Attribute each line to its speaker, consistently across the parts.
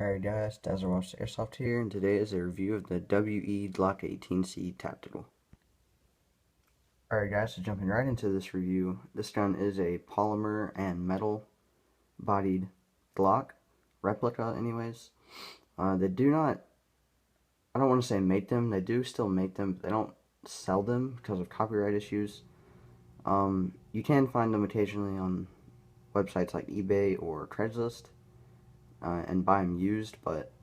Speaker 1: Alright guys, Dazzlewash Airsoft here, and today is a review of the WE G18c Tactical. Alright guys, so jumping right into this review, this gun is a polymer and metal bodied Glock, replica anyways. They do not, I don't want to say make them, they do still make them, but they don't sell them because of copyright issues. You can find them occasionally on websites like eBay or Craigslist and buy them used, but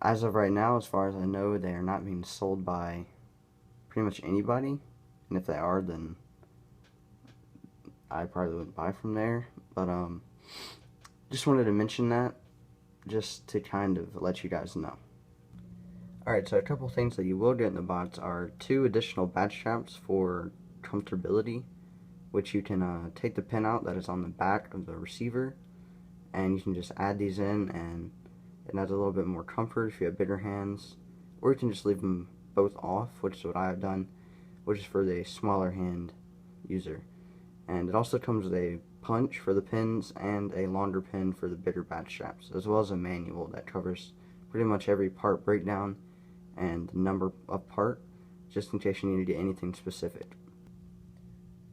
Speaker 1: as of right now, as far as I know, they are not being sold by pretty much anybody. And if they are, then I probably wouldn't buy from there. But just wanted to mention that just to kind of let you guys know. Alright, so a couple things that you will get in the box are 2 additional badge straps for comfortability, which you can take the pin out that is on the back of the receiver, and you can just add these in, and it adds a little bit more comfort if you have bigger hands, or you can just leave them both off, which is what I have done, which is for the smaller hand user. And it also comes with a punch for the pins and a longer pin for the bigger badge straps, as well as a manual that covers pretty much every part breakdown and the number of part, just in case you need to get anything specific.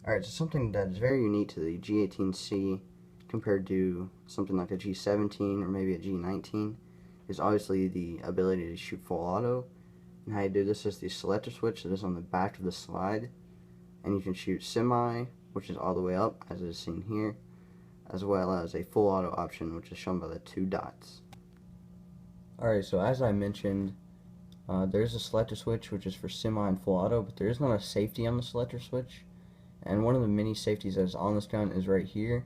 Speaker 1: Alright, so something that is very unique to the G18C compared to something like a G17 or maybe a G19 is obviously the ability to shoot full auto. And how you do this is the selector switch that is on the back of the slide, and you can shoot semi, which is all the way up as is seen here, as well as a full auto option, which is shown by the 2 dots. Alright, so as I mentioned, there's a selector switch which is for semi and full auto, but there is not a safety on the selector switch. And one of the many safeties that is on this gun is right here,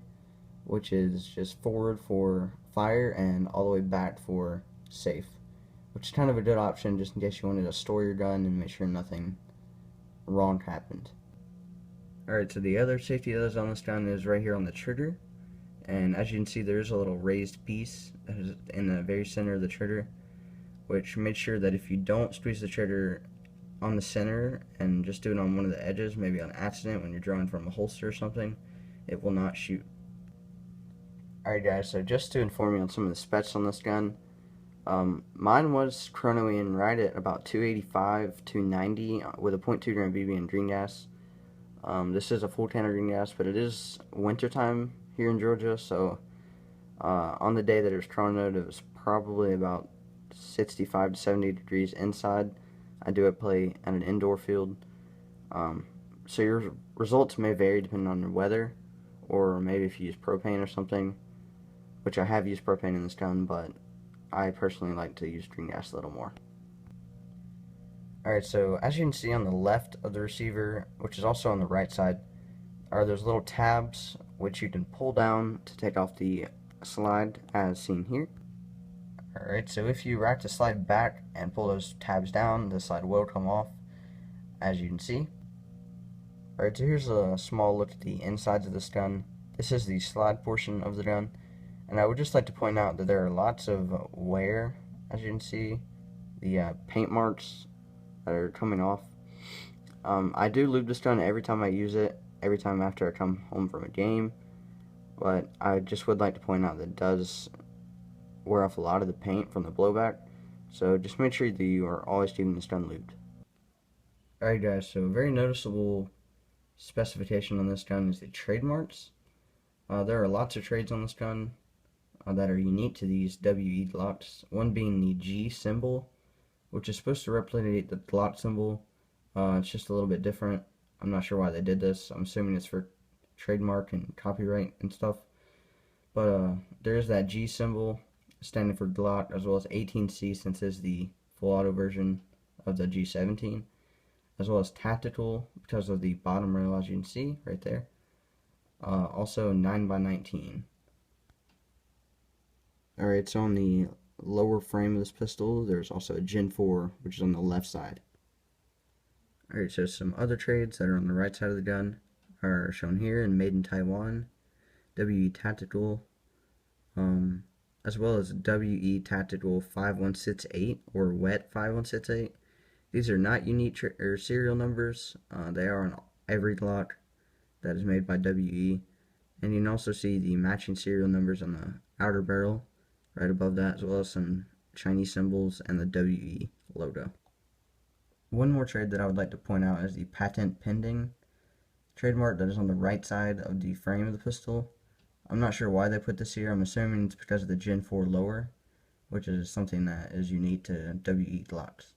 Speaker 1: which is just forward for fire and all the way back for safe, which is kind of a good option just in case you wanted to store your gun and make sure nothing wrong happened. Alright, so the other safety that is on this gun is right here on the trigger, and as you can see there is a little raised piece that is in the very center of the trigger, which makes sure that if you don't squeeze the trigger on the center and just do it on one of the edges, maybe on accident when you're drawing from a holster or something, it will not shoot. Alright guys, so just to inform you on some of the specs on this gun, mine was chronoing right at about 285, 290 with a .2 gram BB and green gas. This is a full can of green gas, but it is winter time here in Georgia, so on the day that it was chronoed, it was probably about 65 to 70 degrees inside. I do play at an indoor field, so your results may vary depending on the weather, or maybe if you use propane or something, which I have used propane in this gun, but I personally like to use green gas a little more. Alright, so as you can see on the left of the receiver, which is also on the right side, are those little tabs which you can pull down to take off the slide as seen here. Alright, so if you rack the slide back and pull those tabs down, the slide will come off, as you can see. Alright, so here's a small look at the insides of this gun. This is the slide portion of the gun, and I would just like to point out that there are lots of wear, as you can see, the paint marks that are coming off. I do lube this gun every time I use it, every time after I come home from a game, but I just would like to point out that it does wear off a lot of the paint from the blowback, so just make sure that you are always keeping this gun lubed. Alright guys, so a very noticeable specification on this gun is the trademarks. There are lots of trades on this gun that are unique to these WE Glocks, one being the G symbol, which is supposed to replicate the Glock symbol. It's just a little bit different. I'm not sure why they did this. I'm assuming it's for trademark and copyright and stuff. But there's that G symbol standing for Glock, as well as 18C since it's the full auto version of the G17, as well as tactical because of the bottom rail, as you can see right there. Also 9x19. Alright, so on the lower frame of this pistol, there's also a Gen 4, which is on the left side. Alright, so some other trades that are on the right side of the gun are shown here and made in Taiwan, WE Tactical, as well as WE Tactical 5168 or WET 5168. These are not unique or serial numbers. They are on every Glock that is made by WE, and you can also see the matching serial numbers on the outer barrel right above that, as well as some Chinese symbols and the WE logo. One more trade that I would like to point out is the patent pending trademark that is on the right side of the frame of the pistol. I'm not sure why they put this here. I'm assuming it's because of the Gen 4 lower, which is something that is unique to WE Glocks.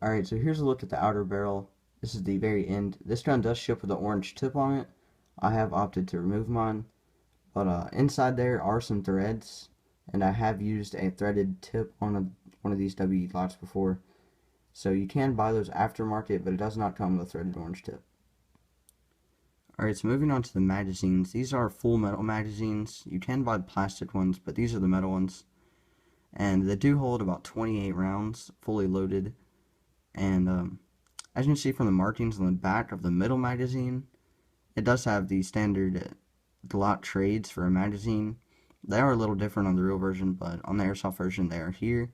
Speaker 1: Alright, so here's a look at the outer barrel. This is the very end. This gun does ship with an orange tip on it. I have opted to remove mine. But inside there are some threads, and I have used a threaded tip on one of these WE Glocks before. So you can buy those aftermarket, but it does not come with a threaded orange tip. Alright, so moving on to the magazines. These are full metal magazines. You can buy the plastic ones, but these are the metal ones. And they do hold about 28 rounds, fully loaded. And as you can see from the markings on the back of the middle magazine, it does have the standard Glock trades for a magazine. They are a little different on the real version, but on the Airsoft version they are here,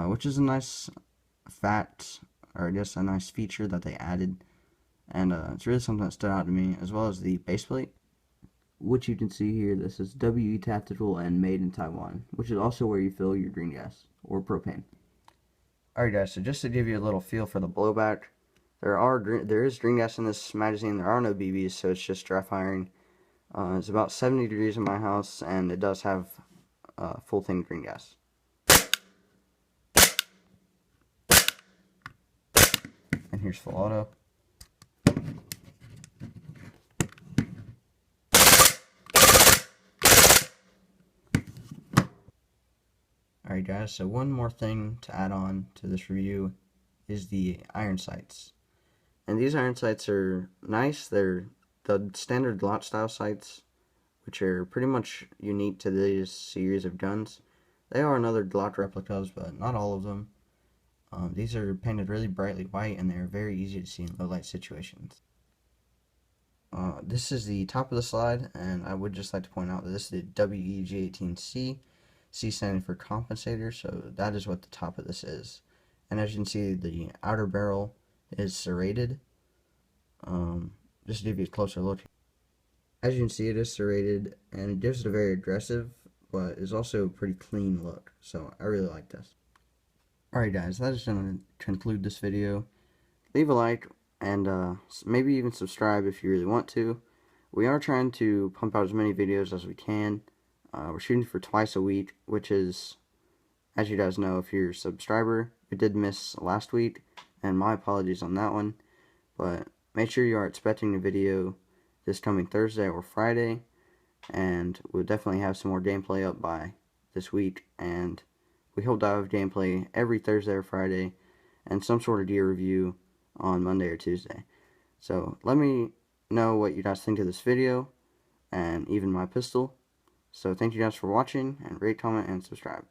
Speaker 1: which is a nice fact, or I guess a nice feature that they added. And it's really something that stood out to me, as well as the base plate, which you can see here. This is WE Tactical and made in Taiwan, which is also where you fill your green gas or propane. Alright guys, so just to give you a little feel for the blowback, there is green gas in this magazine. There are no BBs, so it's just dry firing. It's about 70 degrees in my house, and it does have full thing green gas. And here's full auto. Alright guys, so one more thing to add on to this review is the iron sights. And these iron sights are nice. They're the standard Glock style sights, which are pretty much unique to this series of guns. They are another Glock replicas, but not all of them. These are painted really brightly white, and they're very easy to see in low light situations. This is the top of the slide, and I would just like to point out that this is the WE G18c, C standing for compensator, so that is what the top of this is. And as you can see, the outer barrel is serrated. Just to give you a closer look. As you can see, it is serrated, and it gives it a very aggressive, but is also a pretty clean look. So I really like this. Alright guys, that is going to conclude this video. Leave a like, and maybe even subscribe if you really want to. We are trying to pump out as many videos as we can. We're shooting for twice a week, which is, as you guys know, if you're a subscriber, we did miss last week, and my apologies on that one. But make sure you are expecting a video this coming Thursday or Friday, and we'll definitely have some more gameplay up by this week, and we hope to have gameplay every Thursday or Friday, and some sort of gear review on Monday or Tuesday. So let me know what you guys think of this video, and even my pistol. So thank you guys for watching, and rate, comment, and subscribe.